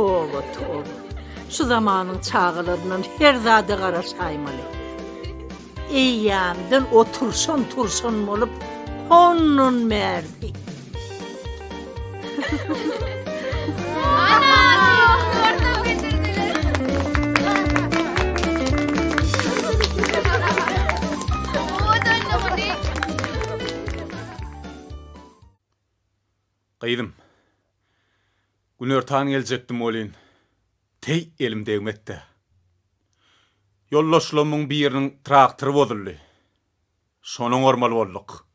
Toba. Şu zamanın çağılarından her zada garaşaymaly. Eýýämden o turşun bolup honun merdi. Gaýdym. Günörtan geljekdim bolyn. Tey elim degmekde. Yollaşlamyň biriniň traktory bozuldy. Şonuň ormal bolduk.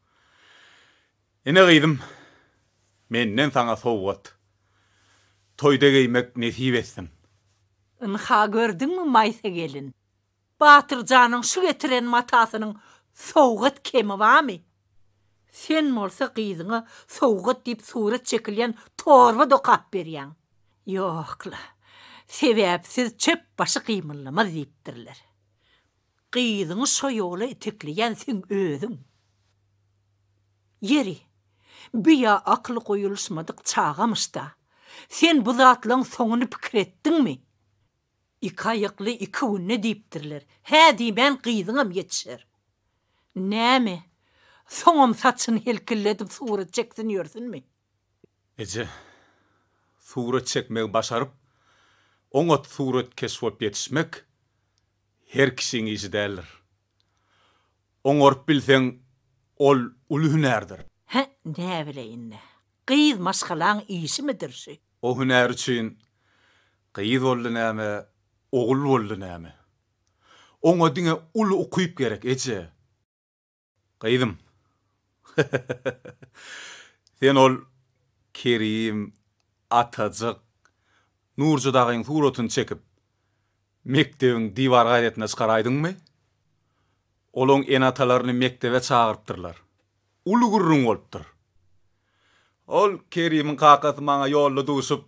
Ene gaýdym. Menden saňa sowgat. Toyda geymek nesip etsin. Inha gördüňmi maýsa gelin? Batyrjanyň şu getiren matasynyň sowgat kemi barmy? Sen bolsa gyzyňa sowgat diýip surat çekilýän torba dokap berýän. Ýokla. Sebäpsiz çöp başı gymyllamaz diýipdirler. Gyzyňy şo ýola itekleýän sen özüň. Yeri, biya akly goýuluşmadyk çağamışda. Sen bu zatlaryň soňuny pikir etdiňmi? İki ayaklı iki ünne diýipdirler. Hä diýmen gyzyňam ýetişer. Näme? Soňam saçyny helkiledip surat çeksin ýörsinmi? Ece, surat çekmek başaryp, oňat surat kesip ýetişmek her kişiň işi däldir. Oňaryp bilseň, ol uly hünärdir. Hä, nä bileýin? Gyz maşgalaň işimidir şu. O hünär üçin gyz boldy näme, ogul boldy näme. Oňa diňe uly okuýyp gerek, Ece. Gyzym. Sen ol Kerim, Atacak, Nurcu dağın suratını çekip mektebiň divar gaýretine çykaraýdyňmy? Olong en atalaryny mektebe çağırtdyrlar. Uly gurrun bolupdyr. Ol Kerim'in kakasy maňa ýolda duşup,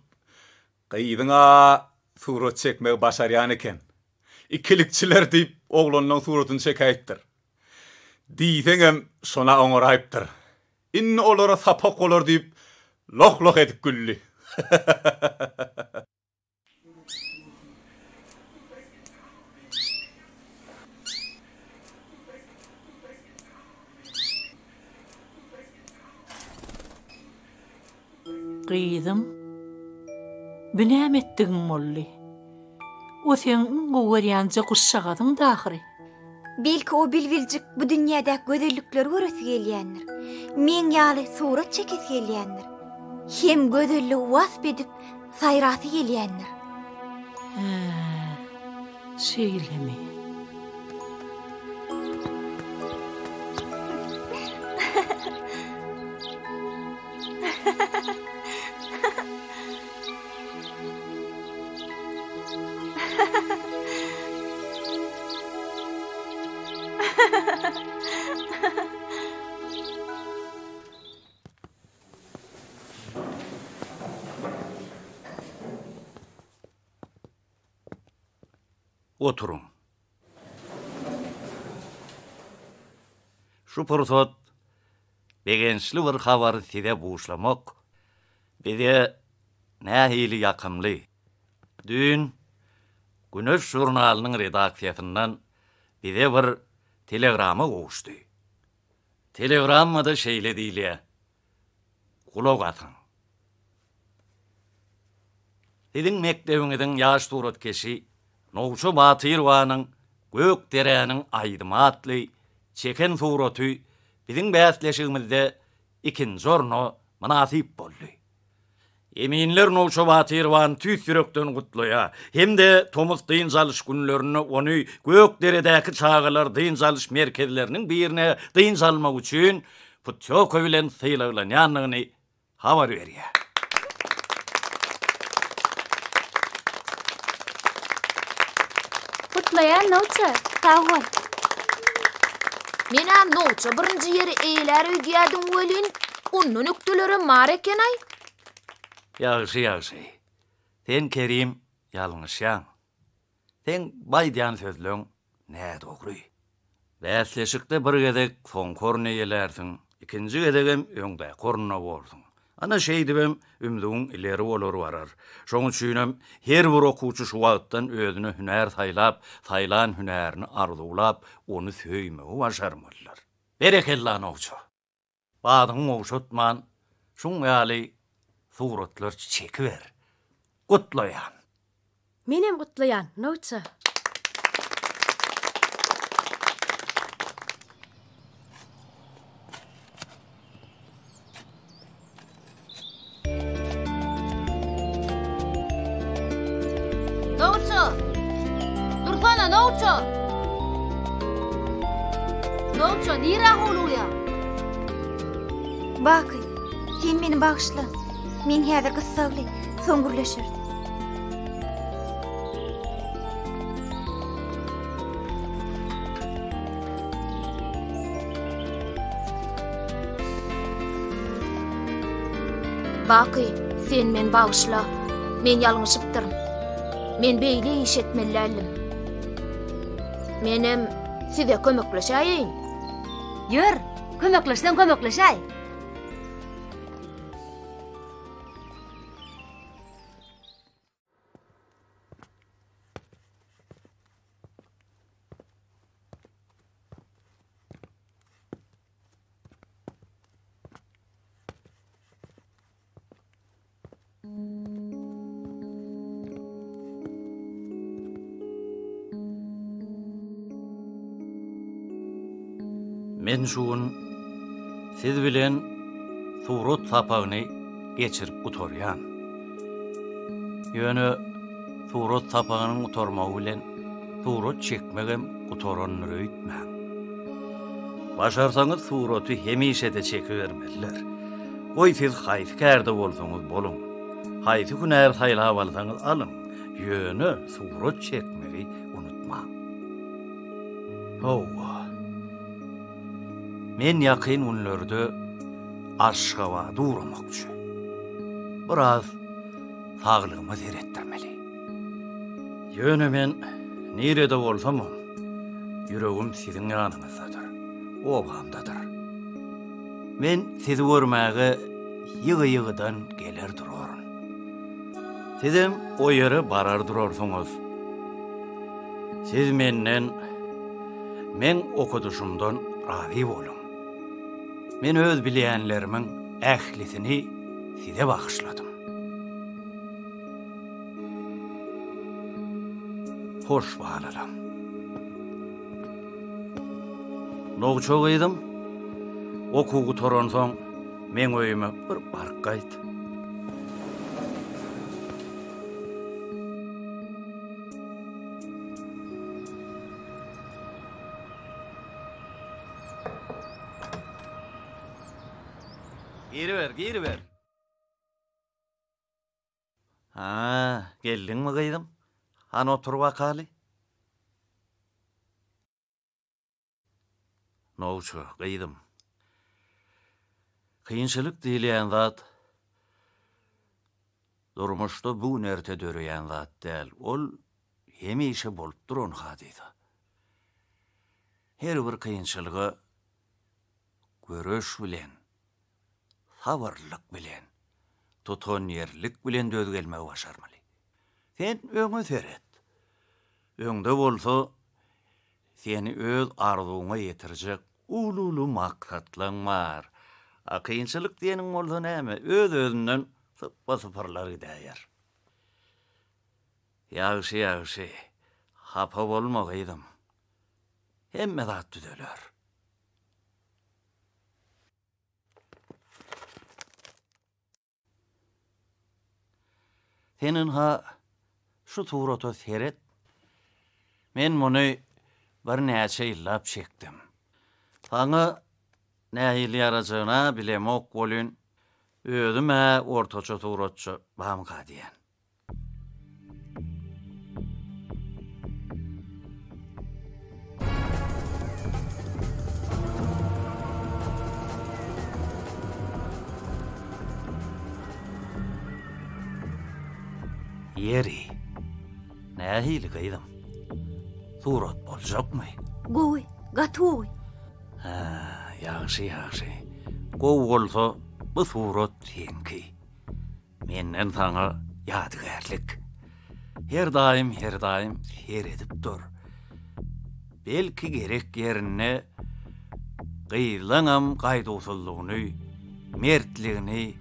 gyýdyňa surat çekmek başarýan eken. İkilikçiler diýip oglanyň suratyny çekäýtdir. Diýseňem şona oňaraýpdyr. Inne olara sapak bolar diýip loh edip gülli. Gyzym, binäme etdiň molly? O sen gowerýänçe guşşagadyň dahyry. Belki o bilbiljik bu dünýäde gözellikleri göresi gelýändir. Men ýaly surat çekesi gelýändir. Hem gözelli wasp edip saýrasy gelýändir. Şeýlemi? Oturun. Şu pursat begençli bir habary size buşlamak bize nähili ýakymly. Dün Güneş jurnalynyň redaksiýasyndan bize bir telegrama goşdy. Telegramda şeýle diýilýär. Kulak atın. Siziň mektebiňiziň ýaş suratkeşi Nowçu Batyrwanyň gök deräniň aýdymatly çeken suraty biziň bäsleşigimizde ikinji orna münasip boldy. Eminler Nowçu Batyrwan tüýs ýürekden gutlaýar. Hemde Tomuz dynjalyş günlerini ony gök deredäki çağalar dynjalyş merkezleriniň birine dynjalmak üçin Putyoko bilen syýlanýanyny habar berýär. Kutlayan Nowça, sağ ol. Menäm Nowça birinji ýeri eýler öýdýädim welin, onun nükteleri mar ekenaý. Ýaşy. Sen Kerim ýalňyşýan. Sen baýdan sözlüň näde dogry. Bäsleşikde bir gedek soň korna ýelersiň, ikinji gedegem öňde korna bolsun. Ana şeýdibem ümdüň ileri bolar barar. Şoň üçinem her bir okuwçy şu wagtdan özüne hünär taýlap, taýlan hünärini arzulap, onu söýmegi başarmalylar. Berekellan owçu. Badyň owşatman, şoň ýaly suratlar çekiber. Gutlaýan. Menem gutlaýan, nowça. Dursana Nowça nira holuya? Baký, sen meni bagışla. Men häzir gysagly, soňgurlaşyr. Baký, sen meni bagışla. Men ýalňyşypdyrm. Men beýle iş etmellälim. Menem size kömekleşäýin. Ýör, kömekleşäý. Men şuun siz bilen surat sapagyny geçirip gutorýan. Ýöne surat sapagynyň gutormagy bilen surat çekmegem gutoranyny öýtmäň. Başarsaňyz suraty hemişe de çekibermeliler. Goý siz haýsy kärde bolsaňyz bolun. Haýsy hünär taýlap alsaňyz alyn. Ýöne surat çekmegi unutmaň. Men ýakyn ünlerde aşgawa duramakçy. Biraz saglygymy seretdirmeli. Ýöne men nerede bolsam, yüregim siziň ýanyňyzdadyr, ogamdadyr. Men sizi görmäge ýygy-ýygydan geler duraryn. Sizem o ýere barar durarsyňyz. Siz men okuduşumdan razy bolun. Men öz bilýänlerimin ählisini size bagışladym. Hoş balalam. Nowça gyýdym. Okugy toransoň men öýüme bir bark gaýt. Geri ver. Geldin mi gyýdym? Ana oturup bakaly. Nowça gyýdym. Kıyınçılık diýilýän zat, durmuşda bu nerte dörüýän zat däl, ol hemişe bolup duran hadisa. Her bir kıyınçylygy görüş bilen, sabarlyk bilen, tutan yerlik bilen dözgelmegi başarmaly. Sen öňe seret. Öňde bolsa, seni öz arzuňa ýetirjek ululu maksatlaryň bar. Kıyınçılık diýeniň bolsa näme? Öz-özünden sıfırlar gidäýär. Ýagşy, hapa bolma gyýdym. Hemme zat düzeler. Senin şu surata seret. Men muny bir näçe ýyllap çekdim. Saňa nähili ýarajagyna bilemok bolun. Özüme ortaça suratça bamga diýen. Yeri. Nähili gyýdym. Surat boljakmy? Gowy, gatuwy. Ýagşy. Gowy bolsa Bu surat tenki. Menden sana yadigarlik. Her daim seyredip dur. Belki gerek yerine gıylaňam gaýdusuzlygyny, mertligini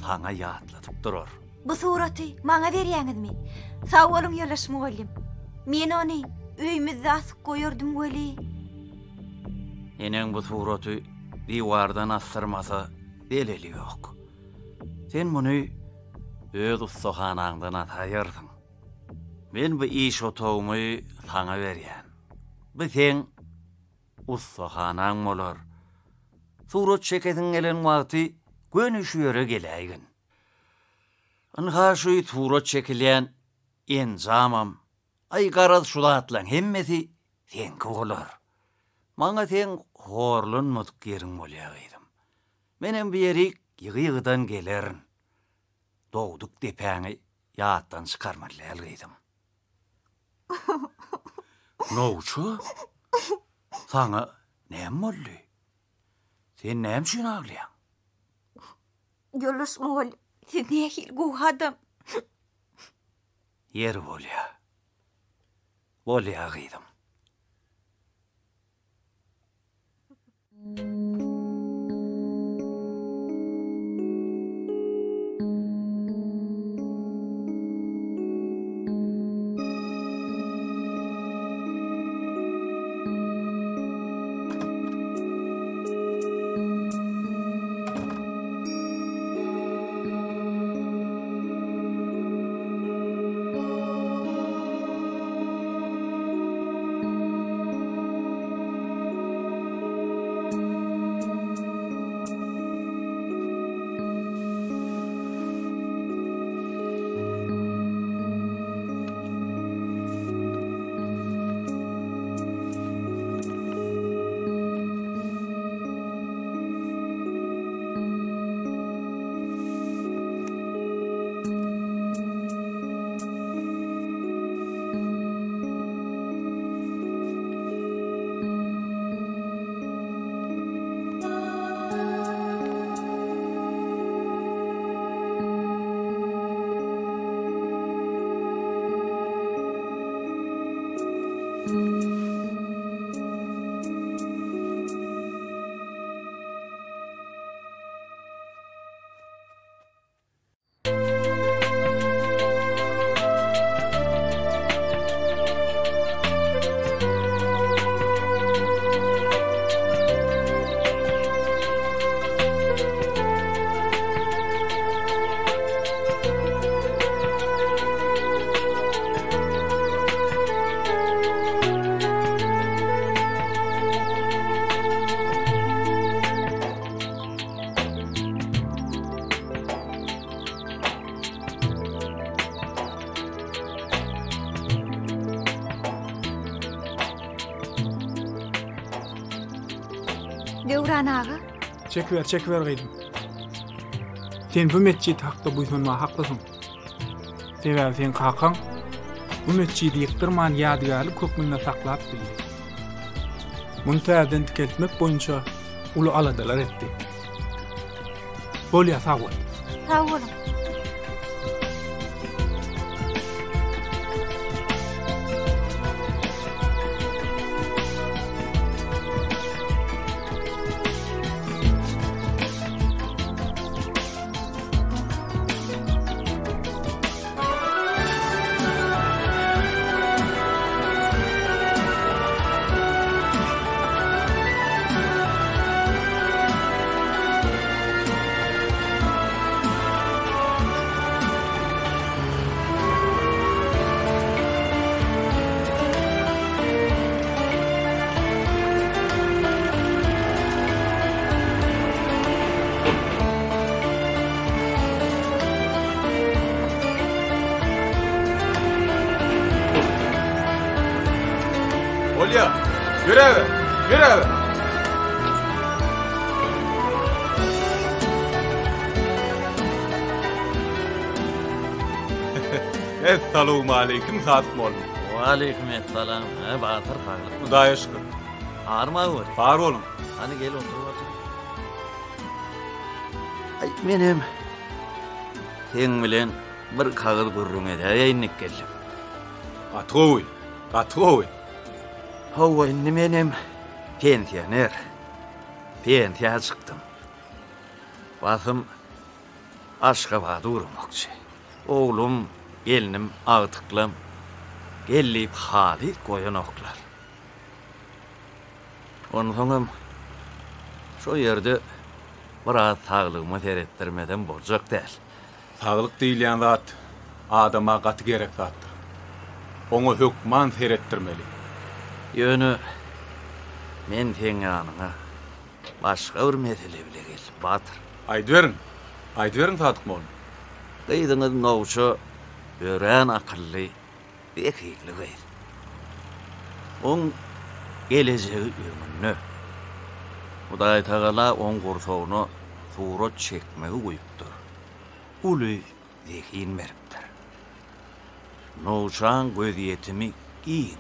sana ýatlatyp durur. Bu suraty maňa berýäňizmi? Sag bolun ýolaş mugallim. Men ony öýümizde asyp goýardym weli. Eneň bu suraty diwardan asyrmasa deleli ýok. Sen muny öz ustahanaňdan ataýardyň. Men bu iş otowumy sana berýän. Bu sen ustahanaň bolar. Surat çekediň gelen wagty gönüşü ýöre geläýin. Anha şu surat çekilýän enzamam, aýgaraz şulatlaň hemmesi senki bolar. Maňa sen horlanmadyk ýeriň bolýaýdym. Menem bir ýeri ýygy-ýygydan gelerin. Dogduk depäňi ýatdan çykarmalyydym. Noçu? Sana näme boldy? Sen näme üçin aglaýan? Ýolaş mugallim, sen nähil goýadam. Yer bolýaýdym. Döwran aga. Çekver gaýdym. Sen bu mesjid hakda buýsunma haklysyň. Sebäbi sen kakaň bu mesjidi ýyktyrman ýadygarly kökmünde saklap bildi. Muny täzeden tiketmek boýunça uly aladalar etdi. Bolýa sag bol. Sag bolun. Olya, görev. Esselamu aleyküm Sadık oğlum. Aleyküm esselam. Batır hayırlı. Hudaya şükür. Ağırma var. Var oğlum. Hani gel otur. Menem sen bilen bir kagyd gurrun edäýinlik geldim. Atrowy. Hawa indi menem pensioner. Pensiya çykdym. Basym Aşgabatda urmakçy. Oğlum, gelinim, ağıtıklım, gellip hali koyan oklar. Onun soňam şu yerde biraz sağlığımı terettirmeden bolacak däl. Sağlyk diýilýän zat adama gaty gerek zatdyr. Oňa hökman terettirmeli. Ýöne men seň ýanyňa başga bir mesele bile geldim, Batyr. Aýdyberin Sadyk molla. Gyýdyňyz nowçu, ören akylly, bekigli gyýdy. Oň gelejegi ömürnü. Hudaý Taala oň gursogyny surat çekmegi goýupdyr. Uly zekin beripdir. Nowçan göziýetimi giň.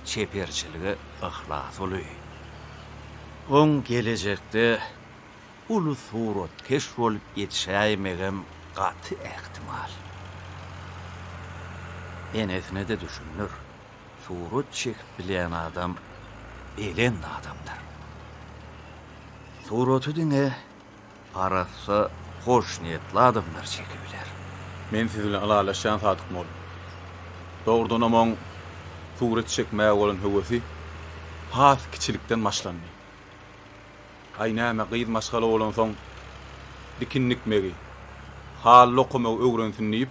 Çeperçiligi ihlas boly. Oň gelejekde ulu surat keş bolup ýetişäýmegem gaty ähtimal. Enesine de düşünür. Surat çekip bilen adam bilen adamdır. Suraty diňe arasa hoş niyetli adamlar çekibiler. Men siz bilen alalaşan Sadyk molla. Dogrudan oň surat çekmäge bolan höwesi has kiçilikden başlandy. Aýnäme gyýd maşgala bolan soň dikinlikmegi, hal lokumy öwrensinip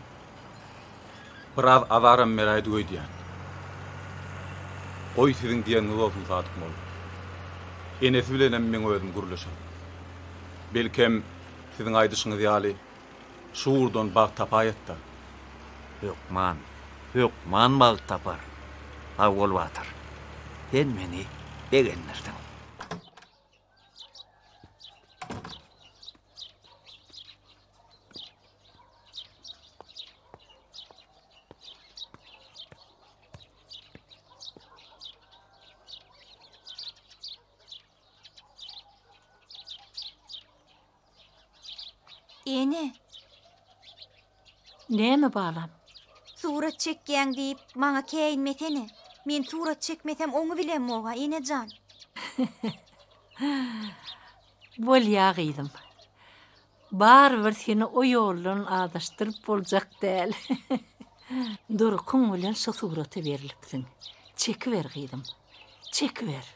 biraz azaram meraýdy goýdýan. Oy siziň diýeniňiz bolsun Sadyk molla. Enes bilen men özüm guruluşam. Belkem siziň aýdyşyňyz ýaly şuurdan bag tapaýatda. Hökman bag tapar. Awol watar. Sen meni begenlerdim. Ene. Näme balam? Surat çekýän diýip maňa käýinmetene. Men surat çekmesem oňy bilen moga enejan. Bolýagydım. Barbyr seni o ýoldan adaşdyryp boljak däl. Durkun bilen şu suraty berilipsiň. Çekiber gyýdym. Çekiber.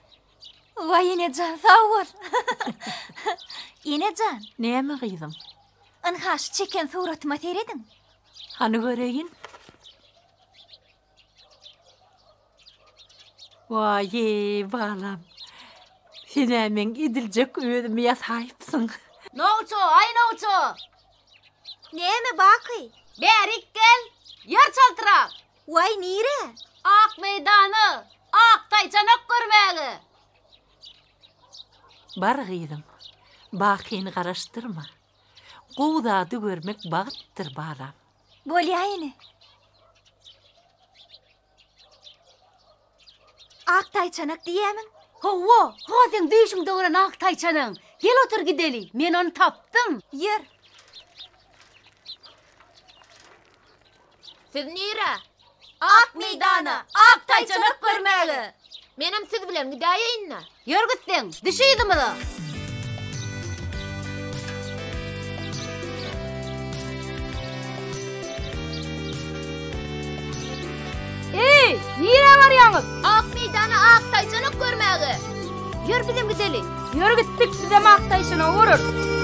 Vay enejan, sağ bol. Enejan, näme gyýdym? Anhaş çeken suratyma seredin. Hany göreýin. Vay balam. Senemen idiljek ödümi ýasaýypsyň. Nowçu, ay nowçu. Näme baky? Berik gel. Ýer çaltyrap. Vay nire? Ak meýdany, ak taýçanak görmäge. Bar gyýdym. Bakyny garaşdyrma. Gowdady görmek bagtdyr balam. Bolýaýyny. Ak taýçanak diýämiň? Hawa, hadyň düşüňde bolan ak taýçanyň. Gel otur gideli. Men onu tapdym. Yer. Siz nire? Ak meýdany, ak taýçanak görmäge. Menem siz bilen gidäýinna. Ýör gitseň, düşýdimi? Ey, nire barýaňyz? Ak meýdany, ak taýçanak görmäge. Ýör bilen gideli. Ýör gitdik, sizem ak taýçanak görür.